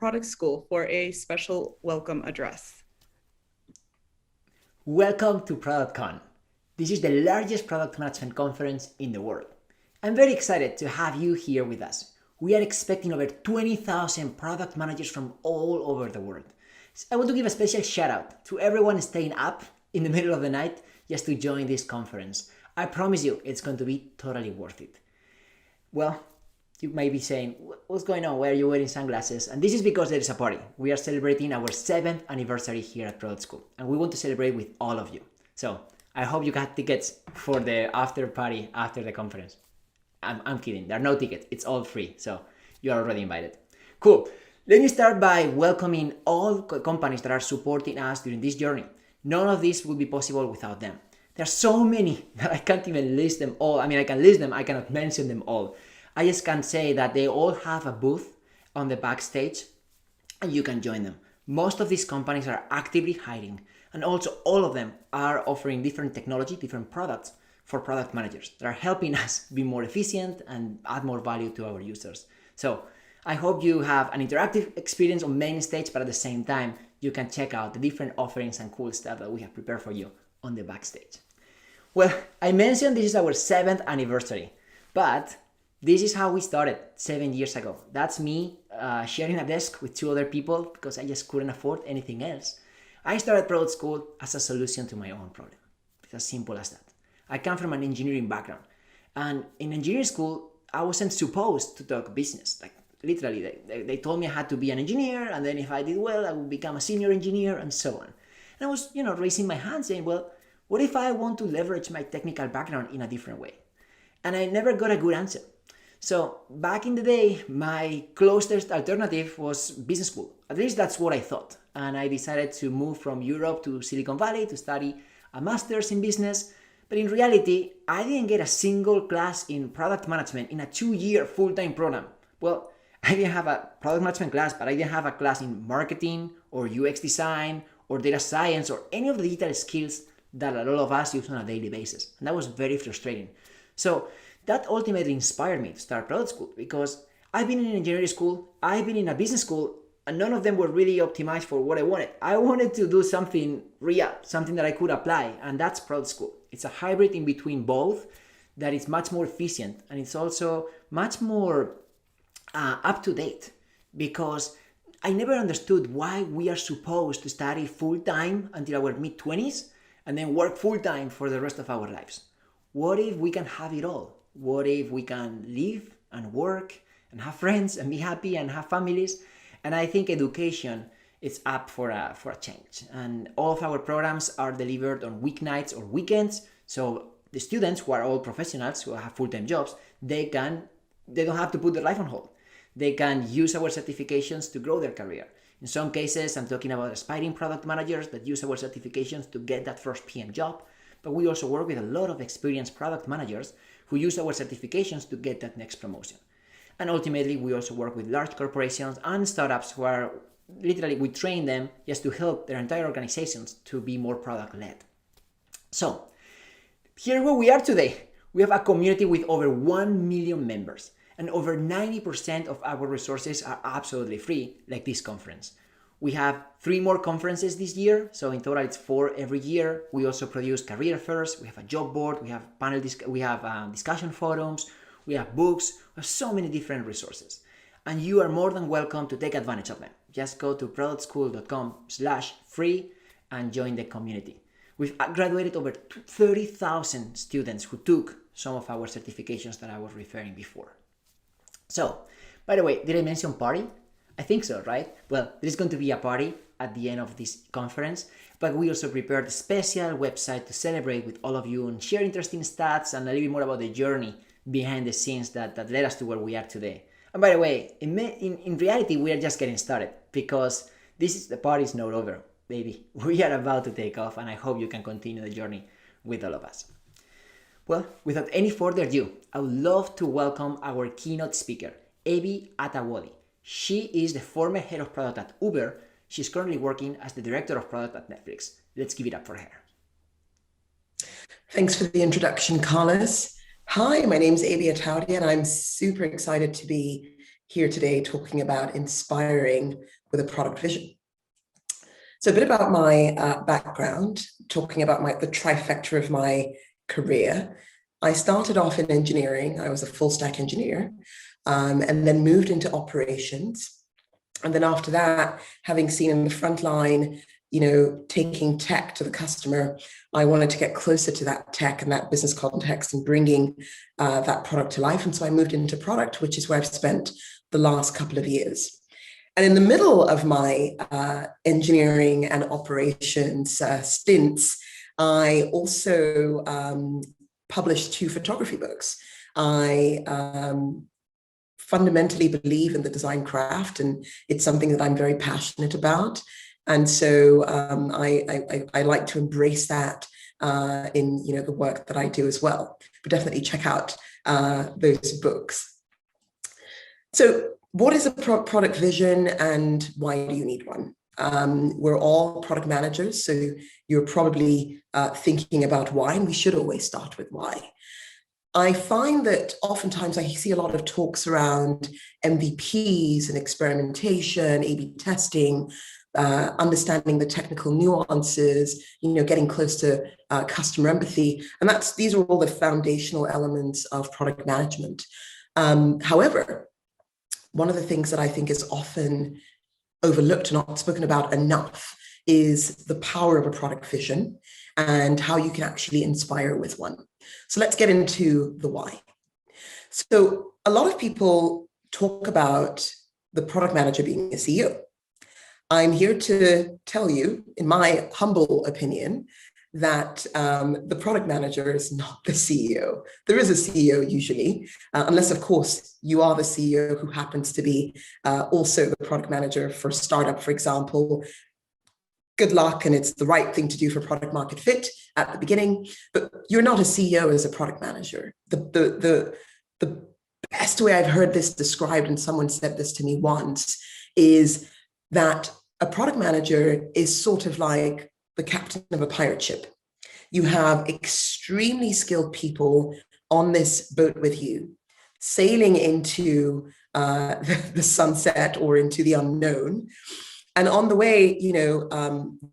Product School for a special welcome address. Welcome to ProductCon. This is the largest product management conference in the world. I'm very excited to have you here with us. We are expecting over 20,000 product managers from all over the world. I want to give a special shout out to everyone staying up in the middle of the night just to join this conference. I promise you it's going to be totally worth it. Well, you may be saying, what's going on? Why are you wearing sunglasses? And this is because there is a party. We are celebrating our 7th anniversary here at Product School, and we want to celebrate with all of you. So I hope you got tickets for the after party after the conference. I'm kidding. There are no tickets. It's all free. So you are already invited. Cool. Let me start by welcoming all companies that are supporting us during this journey. None of this would be possible without them. There are so many that I can't even list them all. I mean, I can list them. I cannot mention them all. I just can say that they all have a booth on the backstage and you can join them. Most of these companies are actively hiring, and also all of them are offering different technology, different products for product managers that are helping us be more efficient and add more value to our users. So I hope you have an interactive experience on main stage, but at the same time, you can check out the different offerings and cool stuff that we have prepared for you on the backstage. Well, I mentioned this is our 7th anniversary, but this is how we started 7 years ago. That's me sharing a desk with 2 other people because I just couldn't afford anything else. I started Product School as a solution to my own problem. It's as simple as that. I come from an engineering background, and in engineering school, I wasn't supposed to talk business. Like literally, they told me I had to be an engineer, and then if I did well, I would become a senior engineer, and so on. And I was, raising my hand saying, well, what if I want to leverage my technical background in a different way? And I never got a good answer. So back in the day, my closest alternative was business school. At least that's what I thought. And I decided to move from Europe to Silicon Valley to study a master's in business. But in reality, I didn't get a single class in product management in a 2-year full-time program. Well, I didn't have a product management class, but I didn't have a class in marketing or UX design or data science or any of the digital skills that a lot of us use on a daily basis. And that was very frustrating. So that ultimately inspired me to start Product School because I've been in an engineering school, I've been in a business school, and none of them were really optimized for what I wanted. I wanted to do something real, something that I could apply, and that's Product School. It's a hybrid in between both that is much more efficient, and it's also much more up to date because I never understood why we are supposed to study full-time until our mid-20s and then work full-time for the rest of our lives. What if we can have it all? What if we can live and work and have friends and be happy and have families? And I think education is up for a change. And all of our programs are delivered on weeknights or weekends. So the students who are all professionals who have full-time jobs, they don't have to put their life on hold. They can use our certifications to grow their career. In some cases, I'm talking about aspiring product managers that use our certifications to get that first PM job. But we also work with a lot of experienced product managers who use our certifications to get that next promotion. And ultimately, we also work with large corporations and startups who are literally, we train them just to help their entire organizations to be more product-led. So here where we are today, we have a community with over 1 million members, and over 90% of our resources are absolutely free, like this conference. We have 3 more conferences this year, so in total it's 4 every year. We also produce career fairs, we have a job board, we have discussion forums, we have books, we have so many different resources. And you are more than welcome to take advantage of them. Just go to productschool.com/free and join the community. We've graduated over 30,000 students who took some of our certifications that I was referring before. So, by the way, did I mention party? I think so, right? Well, there's going to be a party at the end of this conference, but we also prepared a special website to celebrate with all of you and share interesting stats and a little bit more about the journey behind the scenes that led us to where we are today. And by the way, in reality, we are just getting started because the party is not over, baby. We are about to take off, and I hope you can continue the journey with all of us. Well, without any further ado, I would love to welcome our keynote speaker, Evi Atawodi. She is the former head of product at Uber. She's currently working as the director of product at Netflix. Let's give it up for her. Thanks for the introduction, Carlos. Hi, my name is Evi Atawodi, and I'm super excited to be here today talking about inspiring with a product vision. So a bit about my background, talking about the trifecta of my career. I started off in engineering. I was a full stack engineer, and then moved into operations. And then after that, having seen in the front line, taking tech to the customer, I wanted to get closer to that tech and that business context and bringing that product to life. And so I moved into product, which is where I've spent the last couple of years. And in the middle of my engineering and operations stints, I also published 2 photography books. I fundamentally believe in the design craft, and it's something that I'm very passionate about. And so I like to embrace that in the work that I do as well. But definitely check out those books. So what is a product vision and why do you need one? We're all product managers, so you're probably thinking about why, and we should always start with why. I find that oftentimes I see a lot of talks around MVPs and experimentation, A/B testing, understanding the technical nuances, getting close to customer empathy. And these are all the foundational elements of product management. However, one of the things that I think is often overlooked and not spoken about enough is the power of a product vision and how you can actually inspire with one. So let's get into the why. So a lot of people talk about the product manager being a CEO. I'm here to tell you, in my humble opinion, that the product manager is not the CEO. There is a CEO usually, unless of course you are the CEO who happens to be also the product manager for a startup, for example. Good luck, and it's the right thing to do for product market fit at the beginning, but you're not a CEO as a product manager. The best way I've heard this described, and someone said this to me once, is that a product manager is sort of like the captain of a pirate ship. You have extremely skilled people on this boat with you, sailing into the sunset or into the unknown. And on the way,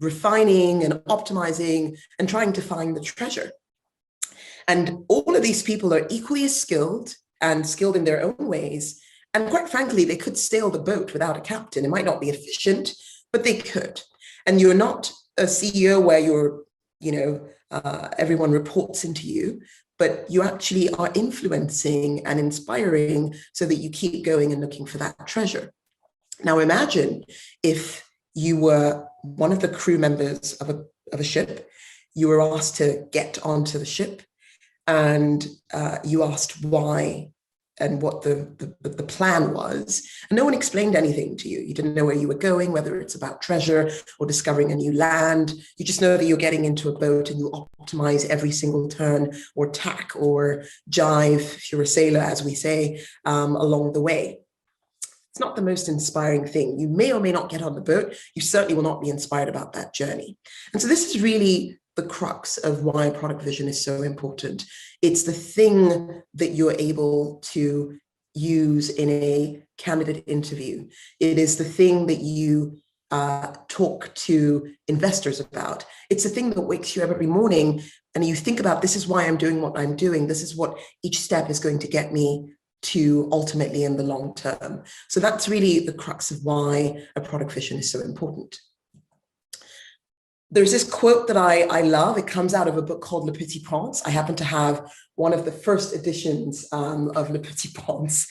refining and optimizing and trying to find the treasure. And all of these people are equally as skilled and skilled in their own ways. And quite frankly, they could sail the boat without a captain. It might not be efficient, but they could. And you're not a CEO where everyone reports into you, but you actually are influencing and inspiring so that you keep going and looking for that treasure. Now imagine if you were one of the crew members of a ship, you were asked to get onto the ship, and you asked why and what the plan was, and no one explained anything to you. You didn't know where you were going, whether it's about treasure or discovering a new land. You just know that you're getting into a boat and you optimize every single turn or tack or jive, if you're a sailor, as we say, along the way. It's not the most inspiring thing. You may or may not get on the boat. You certainly will not be inspired about that journey. And so this is really the crux of why product vision is so important. It's the thing that you're able to use in a candidate interview. It is the thing that you talk to investors about. It's the thing that wakes you up every morning and you think about, this is why I'm doing what I'm doing. This is what each step is going to get me to ultimately in the long term. So that's really the crux of why a product vision is so important. There's this quote that I love. It comes out of a book called Le Petit Prince. I happen to have one of the first editions of Le Petit Prince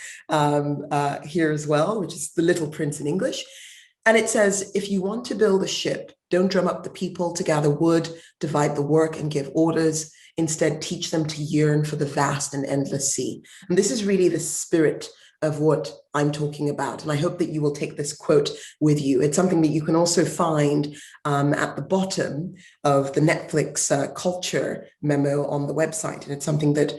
here as well, which is The Little Prince in English. And it says, if you want to build a ship, don't drum up the people to gather wood, divide the work and give orders. Instead, teach them to yearn for the vast and endless sea. And this is really the spirit of what I'm talking about. And I hope that you will take this quote with you. It's something that you can also find at the bottom of the Netflix culture memo on the website. And it's something that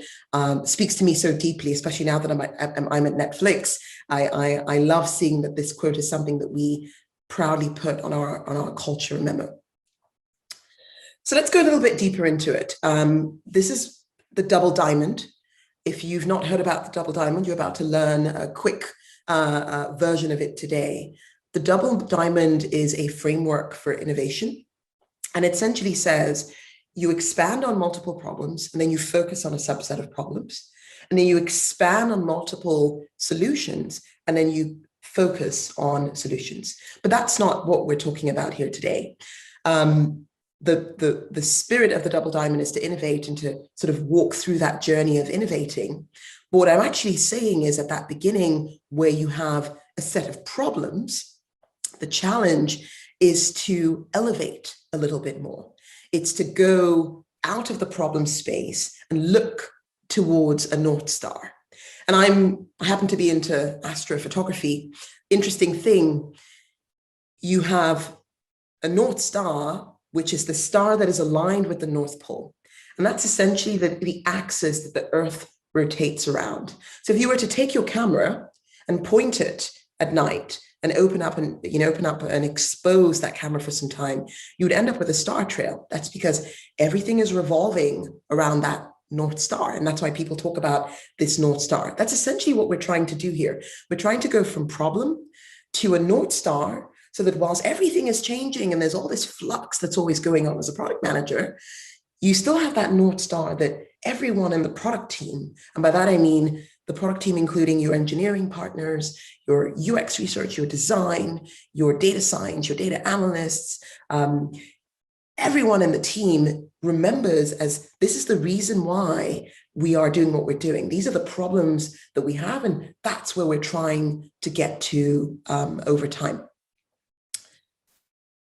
speaks to me so deeply, especially now that I'm at Netflix. I love seeing that this quote is something that we proudly put on our culture memo. So let's go a little bit deeper into it. This is the double diamond. If you've not heard about the double diamond, you're about to learn a quick version of it today. The double diamond is a framework for innovation. And it essentially says you expand on multiple problems, and then you focus on a subset of problems. And then you expand on multiple solutions, and then you focus on solutions. But that's not what we're talking about here today. The spirit of the double diamond is to innovate and to sort of walk through that journey of innovating. But what I'm actually saying is at that beginning where you have a set of problems, the challenge is to elevate a little bit more. It's to go out of the problem space and look towards a North Star. And I happen to be into astrophotography. Interesting thing, you have a North Star, which is the star that is aligned with the North Pole. And that's essentially the axis that the Earth rotates around. So if you were to take your camera and point it at night and open up and expose that camera for some time, you would end up with a star trail. That's because everything is revolving around that North Star. And that's why people talk about this North Star. That's essentially what we're trying to do here. We're trying to go from problem to a North Star, so that whilst everything is changing and there's all this flux that's always going on as a product manager, you still have that North Star that everyone in the product team, and by that I mean the product team, including your engineering partners, your UX research, your design, your data science, your data analysts, everyone in the team remembers as this is the reason why we are doing what we're doing. These are the problems that we have, and that's where we're trying to get to over time.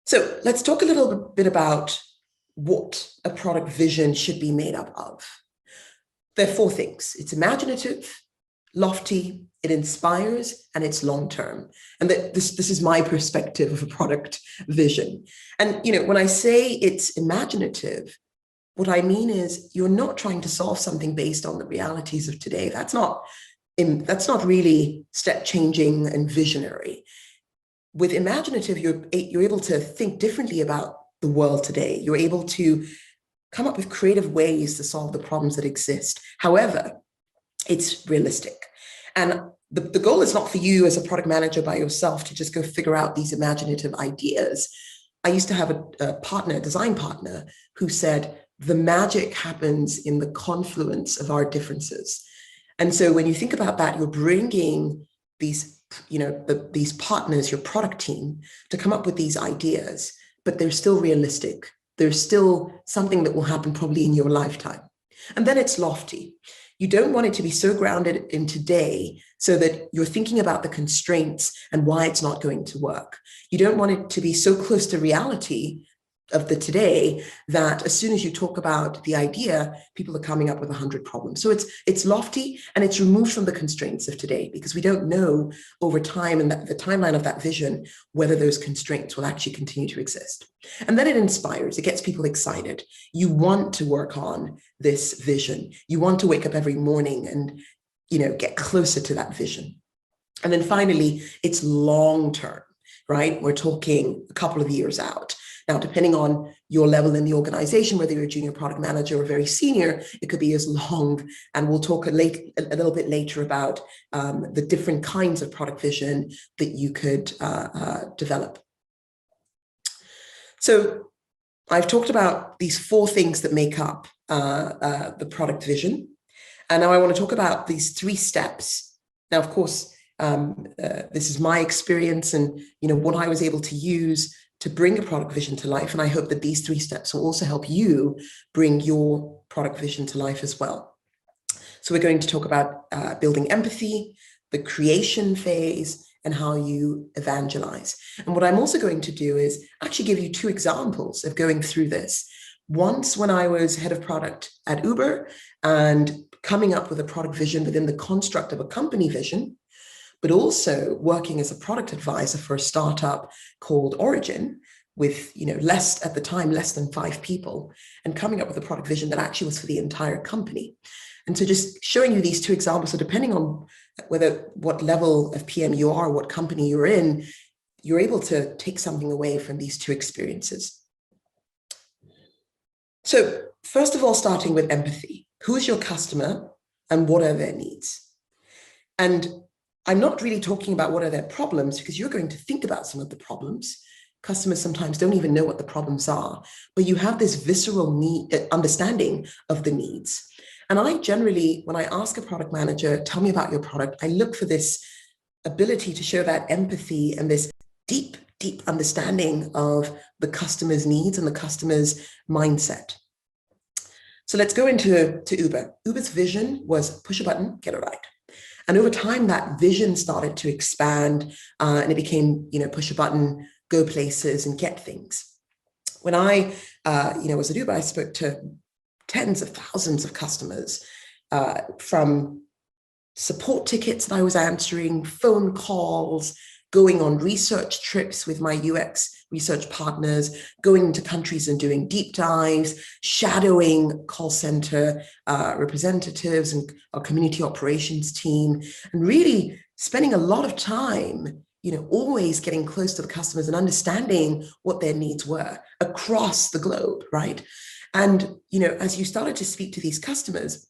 So let's talk a little bit about what a product vision should be made up of. There are four things. It's imaginative, lofty, it inspires, and it's long-term. And this is my perspective of a product vision. And when I say it's imaginative, what I mean is you're not trying to solve something based on the realities of today. That's not really step-changing and visionary. With imaginative, you're able to think differently about the world today. You're able to come up with creative ways to solve the problems that exist. However, it's realistic. And the goal is not for you as a product manager by yourself to just go figure out these imaginative ideas. I used to have a design partner, who said, the magic happens in the confluence of our differences. And so when you think about that, you're bringing these partners, your product team, to come up with these ideas, but they're still realistic. There's still something that will happen probably in your lifetime. And then it's lofty. You don't want it to be so grounded in today so that you're thinking about the constraints and why it's not going to work. You don't want it to be so close to reality of the today that as soon as you talk about the idea, people are coming up with 100 problems. So it's lofty and it's removed from the constraints of today, because we don't know over time and the timeline of that vision whether those constraints will actually continue to exist. And then it inspires, it gets people excited. You want to work on this vision. You want to wake up every morning and get closer to that vision. And then finally, it's long-term, right? We're talking a couple of years out. Now, depending on your level in the organization, whether you're a junior product manager or very senior, it could be as long. And we'll talk a little bit later about the different kinds of product vision that you could develop. So I've talked about these four things that make up the product vision. And now I want to talk about these three steps. Now, of course, this is my experience and what I was able to use to bring a product vision to life. And I hope that these three steps will also help you bring your product vision to life as well. So we're going to talk about building empathy, the creation phase, and how you evangelize. And what I'm also going to do is actually give you two examples of going through this. Once when I was head of product at Uber and coming up with a product vision within the construct of a company vision, but also working as a product advisor for a startup called Origin with, less than 5 people, and coming up with a product vision that actually was for the entire company. And so just showing you these two examples. So depending on what level of PM you are, what company you're in, you're able to take something away from these two experiences. So first of all, starting with empathy. Who is your customer and what are their needs? And I'm not really talking about what are their problems, because you're going to think about some of the problems. Customers sometimes don't even know what the problems are, but you have this visceral understanding of the needs. And I generally, when I ask a product manager, tell me about your product, I look for this ability to show that empathy and this deep understanding of the customer's needs and the customer's mindset. So let's go into Uber. Uber's vision was push a button, get a ride. And over time, that vision started to expand, and it became, push a button, go places and get things. When I, was at Uber, I spoke to tens of thousands of customers, from support tickets that I was answering, phone calls, going on research trips with my UX research partners, going into countries and doing deep dives, shadowing call center representatives and our community operations team, and really spending a lot of time, always getting close to the customers and understanding what their needs were across the globe, right? And, as you started to speak to these customers,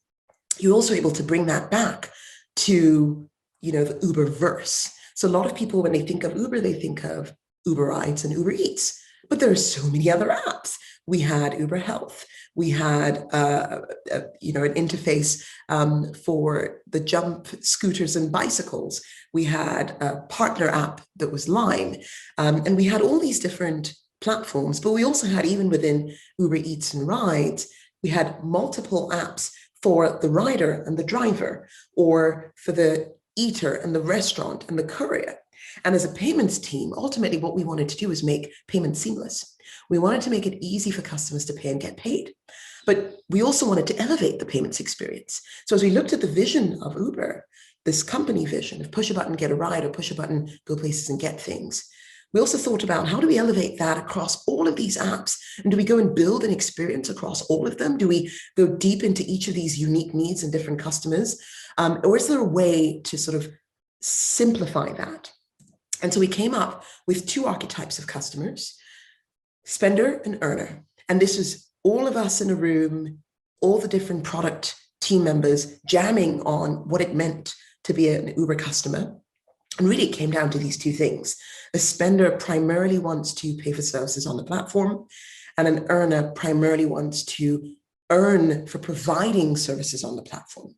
you're also able to bring that back to, the Uber verse. So a lot of people, when they think of Uber, they think of Uber Rides and Uber Eats, but there are so many other apps. We had Uber Health. We had, an interface for the jump scooters and bicycles. We had a partner app that was Lime. And we had all these different platforms, but we also had, even within Uber Eats and Rides, we had multiple apps for the rider and the driver, or for the eater and the restaurant and the courier. And as a payments team, ultimately what we wanted to do was make payments seamless. We wanted to make it easy for customers to pay and get paid. But we also wanted to elevate the payments experience. So as we looked at the vision of Uber, this company vision of push a button, get a ride, or push a button, go places and get things, we also thought about, how do we elevate that across all of these apps? And do we go and build an experience across all of them? Do we go deep into each of these unique needs and different customers? Or is there a way to sort of simplify that? And so we came up with two archetypes of customers, spender and earner. And this was all of us in a room, all the different product team members jamming on what it meant to be an Uber customer. And really it came down to these two things. A spender primarily wants to pay for services on the platform, and an earner primarily wants to earn for providing services on the platform.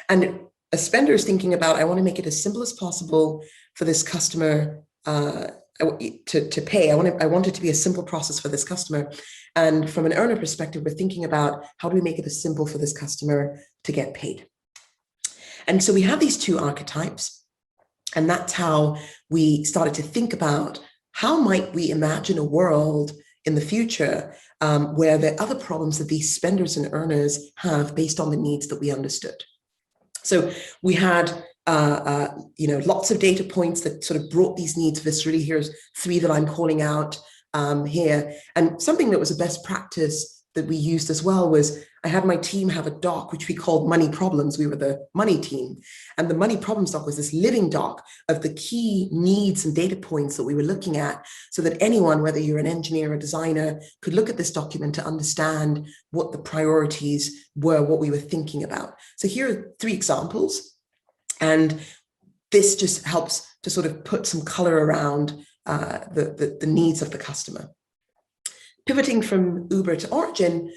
And a spender is thinking about, I want to make it as simple as possible for this customer to pay. I want it to be a simple process for this customer. And from an earner perspective, we're thinking about, how do we make it as simple for this customer to get paid? And so we have these two archetypes. And that's how we started to think about, how might we imagine a world in the future where there are other problems that these spenders and earners have based on the needs that we understood. So we had lots of data points that sort of brought these needs viscerally. Here's three that I'm calling out here. And something that was a best practice that we used as well was, I had my team have a doc, which we called Money Problems. We were the money team. And the Money Problems doc was this living doc of the key needs and data points that we were looking at, so that anyone, whether you're an engineer or designer, could look at this document to understand what the priorities were, what we were thinking about. So here are three examples. And this just helps to sort of put some color around the needs of the customer. Pivoting from Uber to Origin,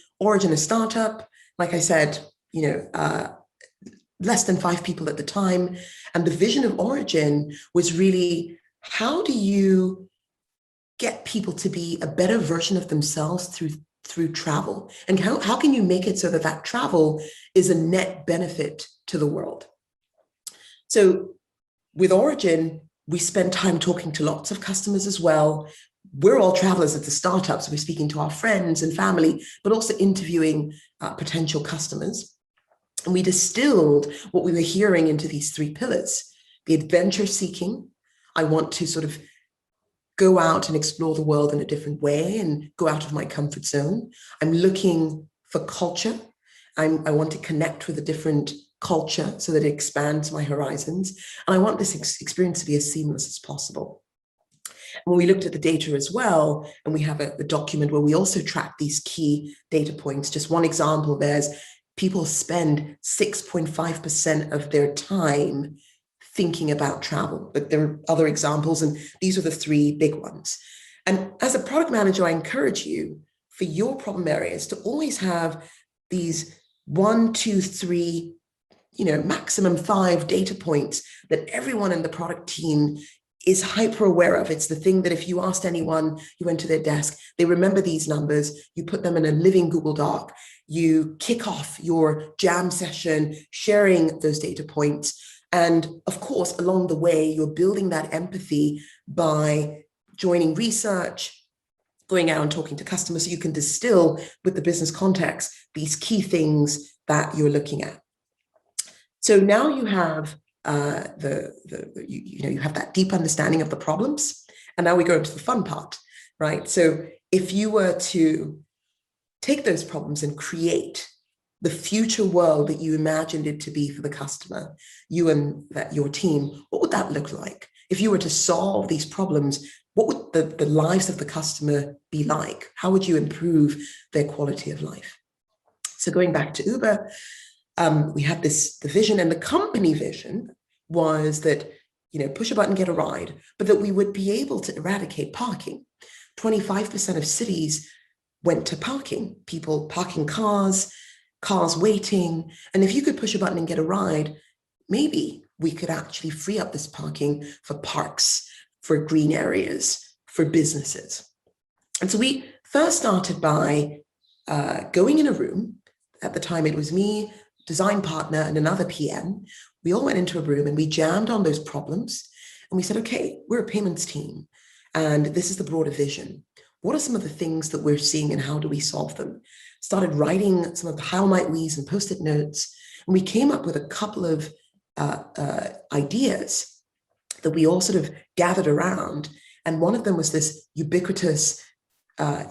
a startup, like I said, less than 5 people at the time. And the vision of Origin was really, how do you get people to be a better version of themselves through travel? And how can you make it so that that travel is a net benefit to the world? So with Origin, we spend time talking to lots of customers as well. We're all travelers at the startup, so we're speaking to our friends and family, but also interviewing potential customers. And we distilled what we were hearing into these 3 pillars. The adventure seeking, I want to sort of go out and explore the world in a different way and go out of my comfort zone. I'm looking for culture. I want to connect with a different culture so that it expands my horizons. And I want this experience to be as seamless as possible. When we looked at the data as well, and we have a document where we also track these key data points. Just one example, there's people spend 6.5% of their time thinking about travel, but there are other examples, and these are the three big ones. And as a product manager, I encourage you for your problem areas to always have these 1, 2, 3, maximum 5 data points that everyone in the product team is hyper aware of. It's the thing that if you asked anyone, you went to their desk, they remember these numbers, you put them in a living Google Doc, you kick off your jam session, sharing those data points. And of course, along the way, you're building that empathy by joining research, going out and talking to customers, so you can distill with the business context these key things that you're looking at. So now you have you have that deep understanding of the problems, and now we go into the fun part, right? So if you were to take those problems and create the future world that you imagined it to be for the customer, you and your team, what would that look like? If you were to solve these problems, what would the lives of the customer be like? How would you improve their quality of life? So going back to Uber, we had the vision, and the company vision was that, push a button, get a ride, but that we would be able to eradicate parking. 25% of cities went to parking, people parking cars waiting. And if you could push a button and get a ride, maybe we could actually free up this parking for parks, for green areas, for businesses. And so we first started by going in a room. At the time, it was me, design partner, and another PM. We all went into a room and we jammed on those problems. And we said, okay, we're a payments team, and this is the broader vision. What are some of the things that we're seeing, and how do we solve them? Started writing some of the how might we's and post-it notes. And we came up with a couple of ideas that we all sort of gathered around. And one of them was this ubiquitous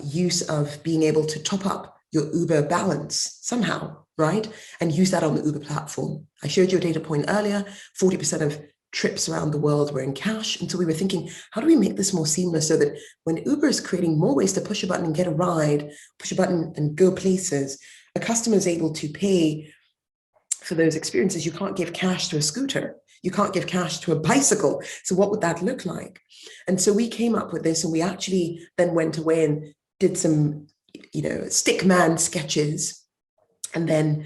use of being able to top up your Uber balance somehow, right? And use that on the Uber platform. I showed you a data point earlier, 40% of trips around the world were in cash. And so we were thinking, how do we make this more seamless so that when Uber is creating more ways to push a button and get a ride, push a button and go places, a customer is able to pay for those experiences. You can't give cash to a scooter. You can't give cash to a bicycle. So what would that look like? And so we came up with this, and we actually then went away and did some, stick man sketches, and then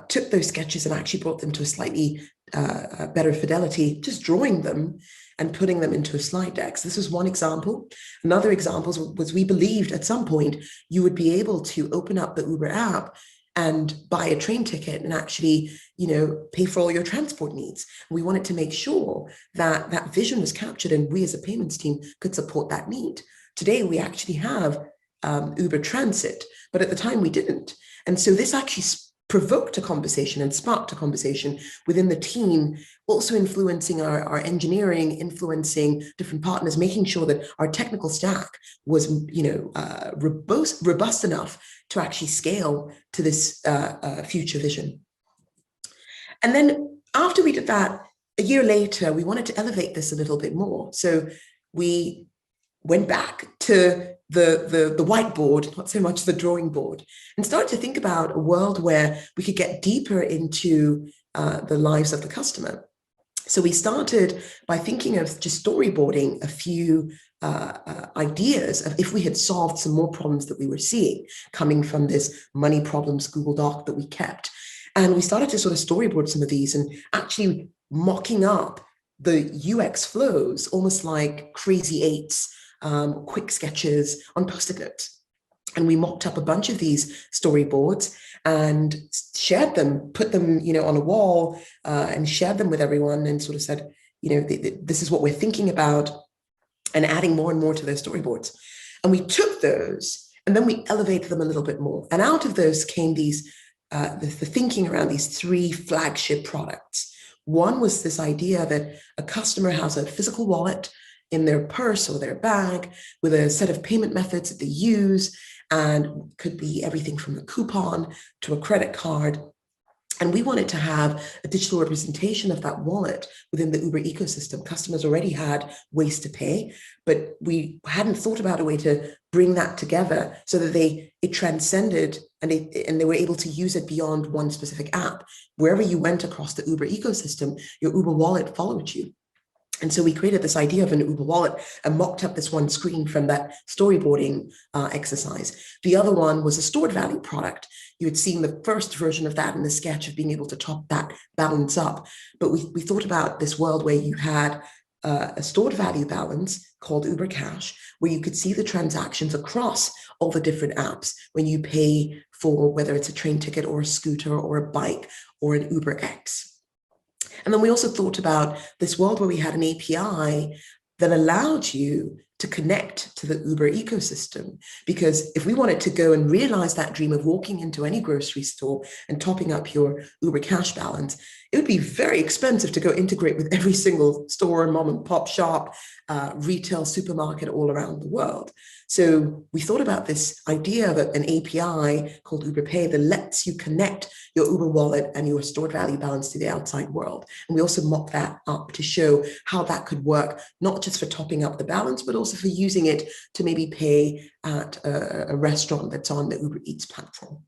took those sketches and actually brought them to a slightly better fidelity, just drawing them and putting them into a slide deck. So this was one example. Another example was we believed at some point you would be able to open up the Uber app and buy a train ticket and actually, pay for all your transport needs. We wanted to make sure that that vision was captured, and we as a payments team could support that need. Today, we actually have Uber Transit, but at the time we didn't. And so this actually provoked a conversation and sparked a conversation within the team, also influencing our engineering, influencing different partners, making sure that our technical stack was, robust enough to actually scale to this future vision. And then after we did that, a year later, we wanted to elevate this a little bit more. So we went back to the whiteboard, not so much the drawing board, and started to think about a world where we could get deeper into the lives of the customer. So we started by thinking of just storyboarding a few ideas of if we had solved some more problems that we were seeing coming from this money problems Google Doc that we kept. And we started to sort of storyboard some of these and actually mocking up the UX flows, almost like crazy eights, quick sketches on Post-it notes. And we mocked up a bunch of these storyboards and shared them, put them, on a wall and shared them with everyone, and sort of said, this is what we're thinking about, and adding more and more to those storyboards. And we took those and then we elevated them a little bit more. And out of those came these, the thinking around these three flagship products. One was this idea that a customer has a physical wallet in their purse or their bag with a set of payment methods that they use, and could be everything from a coupon to a credit card. And we wanted to have a digital representation of that wallet within the Uber ecosystem. Customers already had ways to pay, but we hadn't thought about a way to bring that together so that it transcended and they were able to use it beyond one specific app. Wherever you went across the Uber ecosystem, your Uber wallet followed you. And so we created this idea of an Uber wallet and mocked up this one screen from that storyboarding exercise. The other one was a stored value product. You had seen the first version of that in the sketch of being able to top that balance up. But we thought about this world where you had a stored value balance called Uber Cash, where you could see the transactions across all the different apps when you pay for whether it's a train ticket or a scooter or a bike or an Uber X. And then we also thought about this world where we had an API that allowed you to connect to the Uber ecosystem. Because if we wanted to go and realize that dream of walking into any grocery store and topping up your Uber Cash balance, it would be very expensive to go integrate with every single store, mom and pop shop, retail supermarket all around the world. So we thought about this idea of an API called Uber Pay that lets you connect your Uber wallet and your stored value balance to the outside world. And we also mocked that up to show how that could work, not just for topping up the balance, but also for using it to maybe pay at a restaurant that's on the Uber Eats platform.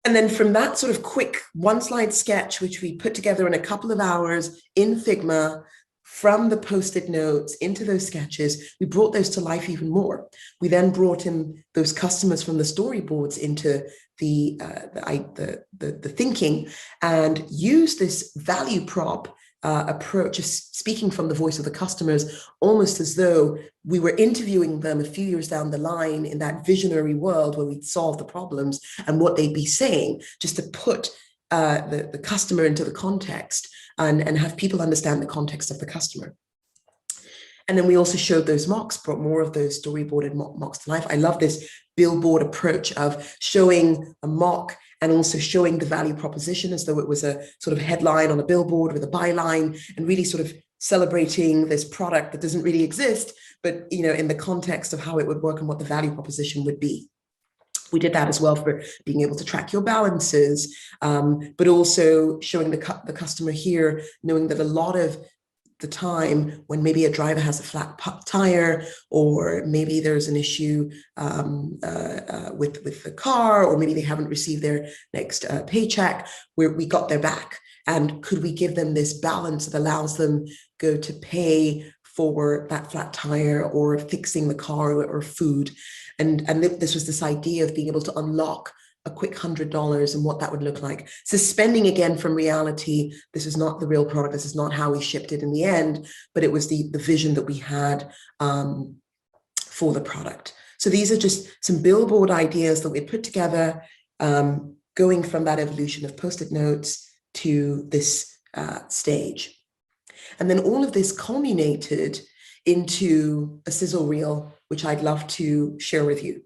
And then from that sort of quick one-slide sketch, which we put together in a couple of hours in Figma, from the Post-it notes into those sketches, we brought those to life even more. We then brought in those customers from the storyboards into the thinking and used this value prop approach, just speaking from the voice of the customers, almost as though we were interviewing them a few years down the line in that visionary world where we'd solve the problems and what they'd be saying, just to put the customer into the context and have people understand the context of the customer. And then we also showed those mocks, brought more of those storyboarded mocks to life. I love this billboard approach of showing a mock and also showing the value proposition as though it was a sort of headline on a billboard with a byline, and really sort of celebrating this product that doesn't really exist, but in the context of how it would work and what the value proposition would be. We did that as well for being able to track your balances, but also showing the customer here, knowing that a lot of the time when maybe a driver has a flat tire, or maybe there's an issue with the car, or maybe they haven't received their next paycheck, where we got their back. And could we give them this balance that allows them go to pay for that flat tire or fixing the car or food? And this was this idea of being able to unlock a quick $100 and what that would look like. Suspending again from reality, this is not the real product, this is not how we shipped it in the end, but it was the vision that we had for the product. So these are just some billboard ideas that we put together, going from that evolution of Post-it notes to this stage. And then all of this culminated into a sizzle reel, which I'd love to share with you.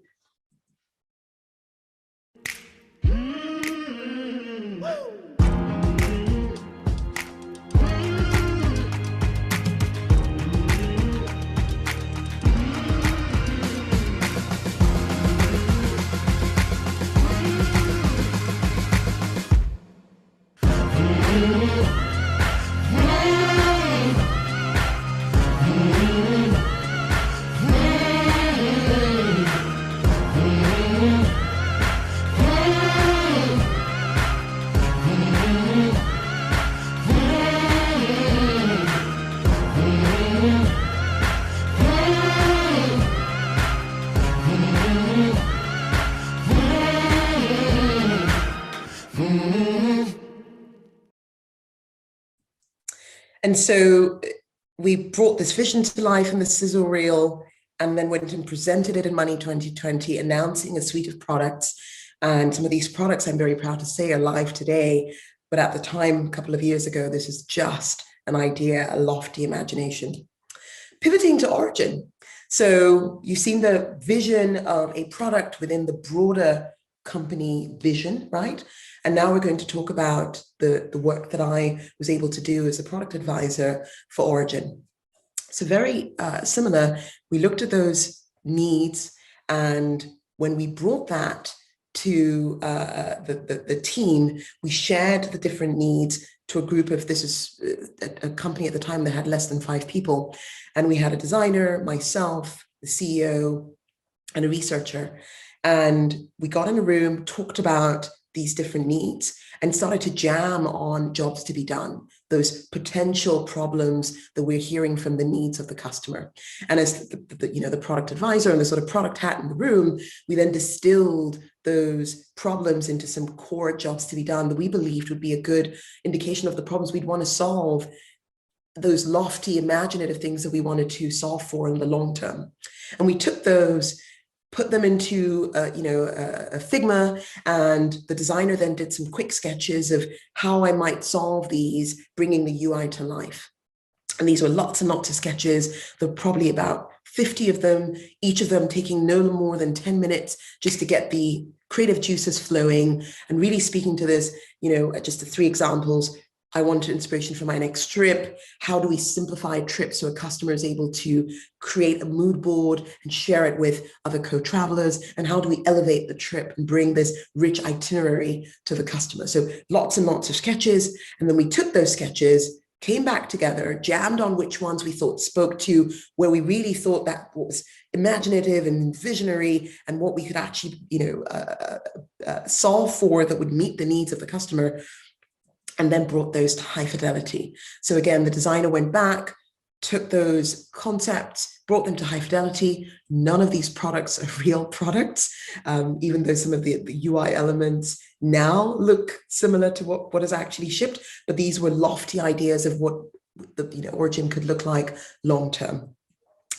And so we brought this vision to life in the sizzle reel, and then went and presented it in Money 2020, announcing a suite of products. And some of these products, I'm very proud to say, are live today. But at the time, a couple of years ago, this is just an idea, a lofty imagination. Pivoting to origin. So you've seen the vision of a product within the broader company vision, right? And now we're going to talk about the work that I was able to do as a product advisor for Origin. So very similar, we looked at those needs, and when we brought that to the team, we shared the different needs to a group of, this is a company at the time that had less than 5 people. And we had a designer, myself, the CEO, and a researcher. And we got in a room, talked about these different needs, and started to jam on jobs to be done, those potential problems that we're hearing from the needs of the customer. And as the product advisor and the sort of product hat in the room, we then distilled those problems into some core jobs to be done that we believed would be a good indication of the problems we'd want to solve, those lofty, imaginative things that we wanted to solve for in the long term. And we took those, put them into a Figma, and the designer then did some quick sketches of how I might solve these, bringing the UI to life. And these were lots and lots of sketches. There were probably about 50 of them, each of them taking no more than 10 minutes just to get the creative juices flowing and really speaking to this, just the 3 examples. I wanted inspiration for my next trip. How do we simplify trips so a customer is able to create a mood board and share it with other co-travelers? And how do we elevate the trip and bring this rich itinerary to the customer? So lots and lots of sketches. And then we took those sketches, came back together, jammed on which ones we thought spoke to where we really thought that was imaginative and visionary and what we could actually, solve for that would meet the needs of the customer, and then brought those to high fidelity. So again, the designer went back, took those concepts, brought them to high fidelity. None of these products are real products, even though some of the UI elements now look similar to what is actually shipped, but these were lofty ideas of what the origin could look like long term.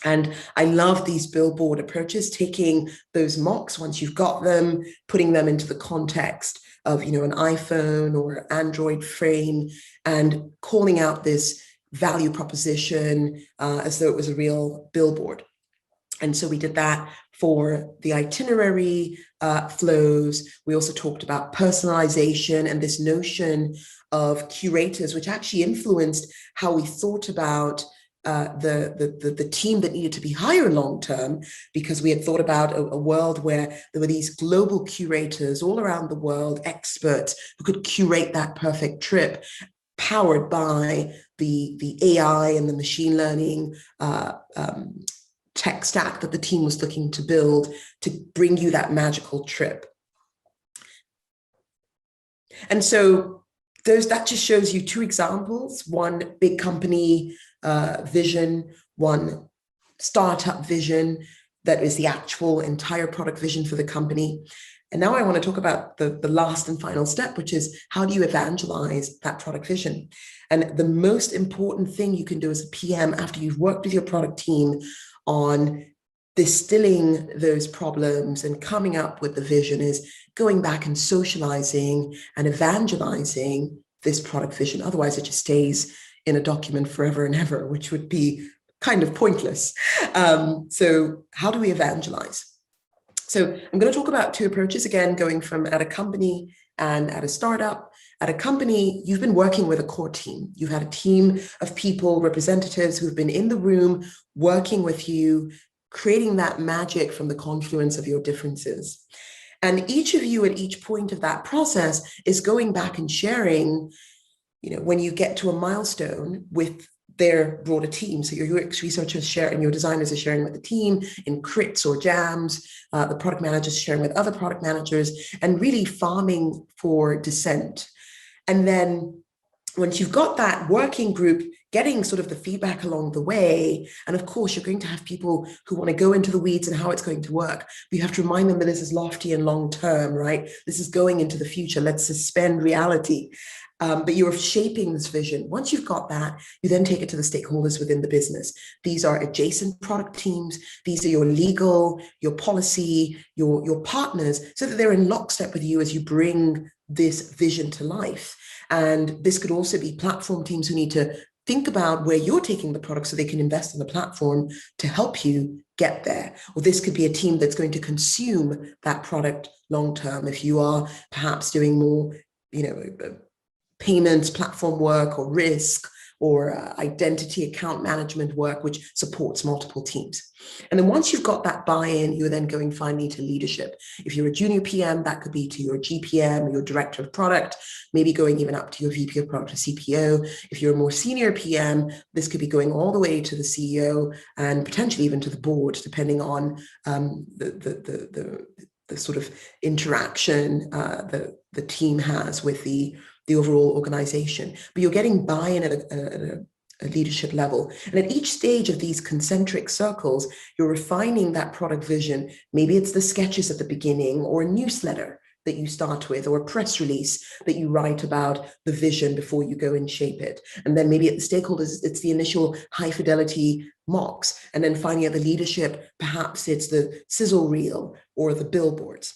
And I love these billboard approaches, taking those mocks once you've got them, putting them into the context of an iPhone or Android frame, and calling out this value proposition as though it was a real billboard. And so we did that for the itinerary flows. We also talked about personalization and this notion of curators, which actually influenced how we thought about the team that needed to be hired long term, because we had thought about a world where there were these global curators all around the world, experts who could curate that perfect trip, powered by the AI and the machine learning tech stack that the team was looking to build to bring you that magical trip. And so that just shows you 2 examples, one big company vision, one startup vision that is the actual entire product vision for the company. And now I want to talk about the last and final step, which is how do you evangelize that product vision? And the most important thing you can do as a PM after you've worked with your product team on distilling those problems and coming up with the vision is going back and socializing and evangelizing this product vision. Otherwise, it just stays in a document forever and ever, which would be kind of pointless. So how do we evangelize? So I'm going to talk about 2 approaches, again, going from at a company and at a startup. At a company, you've been working with a core team. You've had a team of people, representatives who've been in the room, working with you, creating that magic from the confluence of your differences. And each of you at each point of that process is going back and sharing, when you get to a milestone with their broader team. So your UX researchers share and your designers are sharing with the team in crits or jams, the product managers sharing with other product managers, and really farming for dissent. And then once you've got that working group, getting sort of the feedback along the way, and of course, you're going to have people who want to go into the weeds and how it's going to work. But you have to remind them that this is lofty and long term, right? This is going into the future. Let's suspend reality. But you're shaping this vision. Once you've got that, you then take it to the stakeholders within the business. These are adjacent product teams. These are your legal, your policy, your partners, so that they're in lockstep with you as you bring this vision to life. And this could also be platform teams who need to think about where you're taking the product so they can invest in the platform to help you get there. Or this could be a team that's going to consume that product long term. If you are perhaps doing more, payments, platform work, or risk, or identity account management work, which supports multiple teams. And then once you've got that buy-in, you're then going finally to leadership. If you're a junior PM, that could be to your GPM or your director of product, maybe going even up to your VP of product or CPO. If you're a more senior PM, this could be going all the way to the CEO and potentially even to the board, depending on the sort of interaction the team has with the overall organization. But you're getting buy-in at a leadership level. And at each stage of these concentric circles, you're refining that product vision. Maybe it's the sketches at the beginning, or a newsletter that you start with, or a press release that you write about the vision before you go and shape it. And then maybe at the stakeholders, it's the initial high fidelity mocks. And then finally at the leadership, perhaps it's the sizzle reel or the billboards.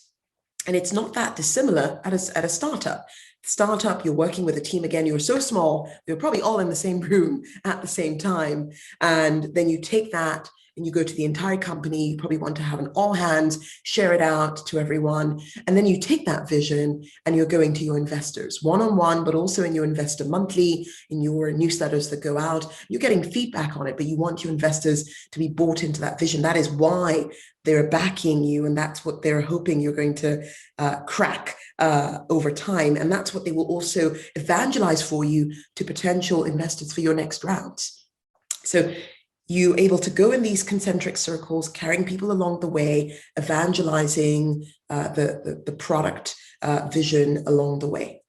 And it's not that dissimilar at a startup. Startup, you're working with a team again, you're so small, they're probably all in the same room at the same time. And then you take that and you go to the entire company, you probably want to have an all hands, share it out to everyone. And then you take that vision and you're going to your investors one-on-one, but also in your investor monthly, in your newsletters that go out. You're getting feedback on it, but you want your investors to be bought into that vision. That is why they're backing you, and that's what they're hoping you're going to crack over time. And that's what they will also evangelize for you to potential investors for your next rounds. So you're able to go in these concentric circles, carrying people along the way, evangelizing the product vision along the way.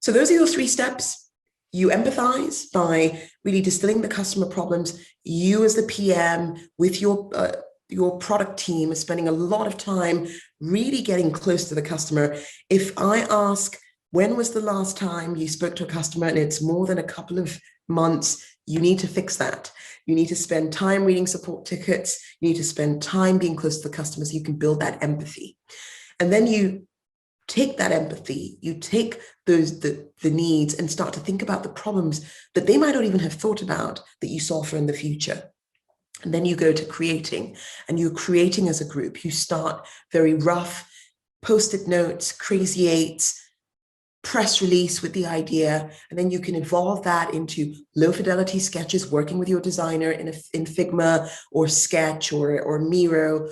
So those are your 3 steps. You empathize by really distilling the customer problems. You as the PM with your product team is spending a lot of time really getting close to the customer. If I ask, when was the last time you spoke to a customer and it's more than a couple of months, you need to fix that. You need to spend time reading support tickets. You need to spend time being close to the customer so you can build that empathy. And then you take that empathy, you take the needs and start to think about the problems that they might not even have thought about that you solve for in the future. And then you go to creating, and you're creating as a group. You start very rough, post-it notes, crazy eights, press release with the idea, and then you can evolve that into low fidelity sketches, working with your designer in Figma or Sketch or Miro.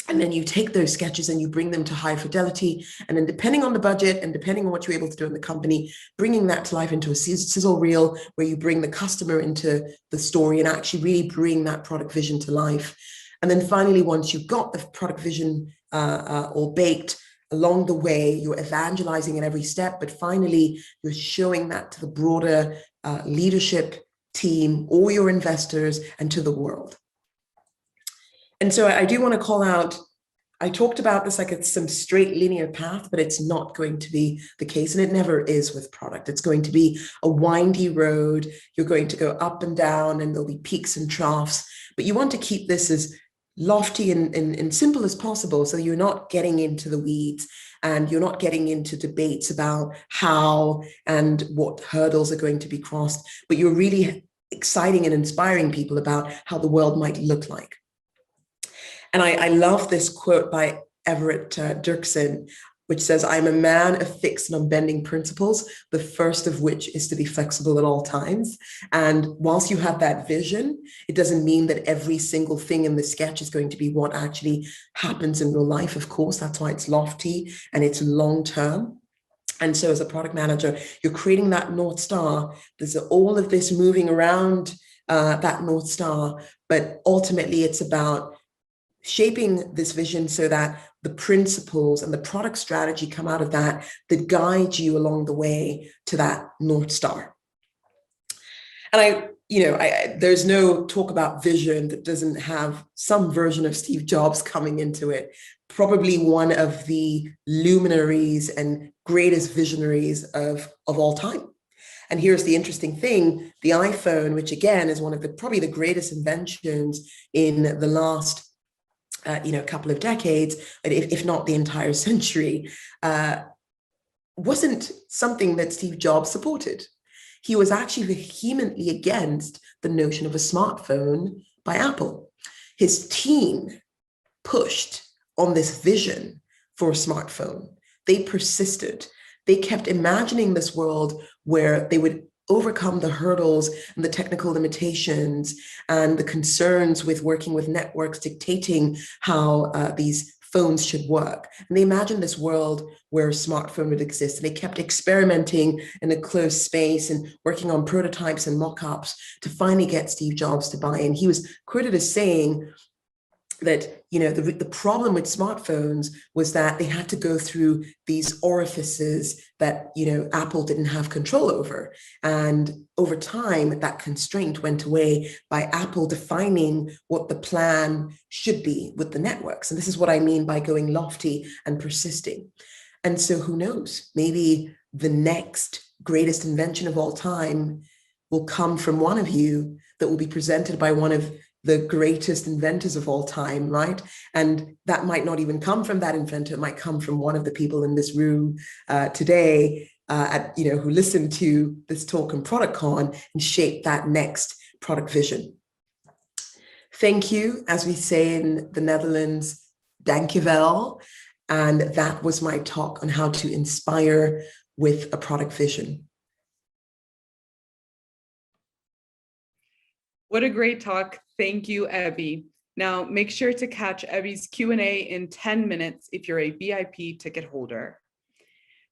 And then you take those sketches and you bring them to high fidelity. And then depending on the budget and depending on what you're able to do in the company, bringing that to life into a sizzle reel where you bring the customer into the story and actually really bring that product vision to life. And then finally, once you've got the product vision all baked, along the way, you're evangelizing at every step, but finally, you're showing that to the broader leadership team, all your investors, and to the world. And so I do want to call out, I talked about this like it's some straight linear path, but it's not going to be the case. And it never is with product. It's going to be a windy road. You're going to go up and down, and there'll be peaks and troughs. But you want to keep this as lofty and simple as possible, so you're not getting into the weeds and you're not getting into debates about how and what hurdles are going to be crossed, but you're really exciting and inspiring people about how the world might look like. And I love this quote by Everett Dirksen, which says, "I'm a man of fixed and unbending principles, the first of which is to be flexible at all times." And whilst you have that vision, it doesn't mean that every single thing in the sketch is going to be what actually happens in real life. Of course, that's why it's lofty and it's long term. And so as a product manager, you're creating that North Star. There's all of this moving around that North Star, but ultimately it's about shaping this vision so that the principles and the product strategy come out of that guide you along the way to that North Star. And there's no talk about vision that doesn't have some version of Steve Jobs coming into it. Probably one of the luminaries and greatest visionaries of all time. And here's the interesting thing, the iPhone, which again is one of probably the greatest inventions in the last couple of decades, if not the entire century, wasn't something that Steve Jobs supported. He was actually vehemently against the notion of a smartphone by Apple. His team pushed on this vision for a smartphone. They persisted. They kept imagining this world where they would overcome the hurdles and the technical limitations and the concerns with working with networks dictating how these phones should work. And they imagined this world where a smartphone would exist. And they kept experimenting in a closed space and working on prototypes and mock-ups to finally get Steve Jobs to buy in. He was quoted as saying that, you know, the problem with smartphones was that they had to go through these orifices that, you know, Apple didn't have control over. And over time, that constraint went away by Apple defining what the plan should be with the networks. And this is what I mean by going lofty and persisting. And so who knows, maybe the next greatest invention of all time will come from one of you, that will be presented by one of the greatest inventors of all time, right? And that might not even come from that inventor. It might come from one of the people in this room today, who listened to this talk on ProductCon and shape that next product vision. Thank you, as we say in the Netherlands, dankjewel. And that was my talk on how to inspire with a product vision. What a great talk. Thank you, Abby. Now, make sure to catch Abby's Q&A in 10 minutes if you're a VIP ticket holder.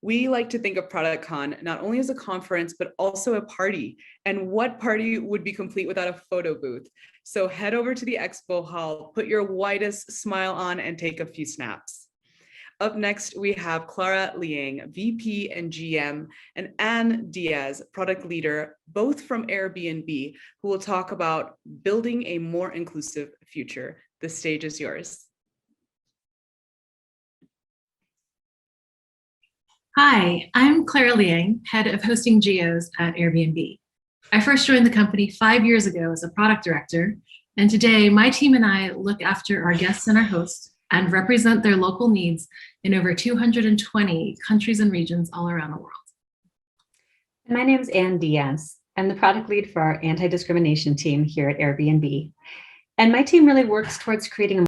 We like to think of ProductCon not only as a conference, but also a party. And what party would be complete without a photo booth? So head over to the expo hall, put your widest smile on, and take a few snaps. Up next, we have Clara Liang, VP and GM, and Anne Diaz, product leader, both from Airbnb, who will talk about building a more inclusive future. The stage is yours. Hi, I'm Clara Liang, head of hosting geos at Airbnb. I first joined the company 5 years ago as a product director, and today my team and I look after our guests and our hosts and represent their local needs in over 220 countries and regions all around the world. My name is Anne Diaz. I'm the product lead for our anti-discrimination team here at Airbnb. And my team really works towards creating a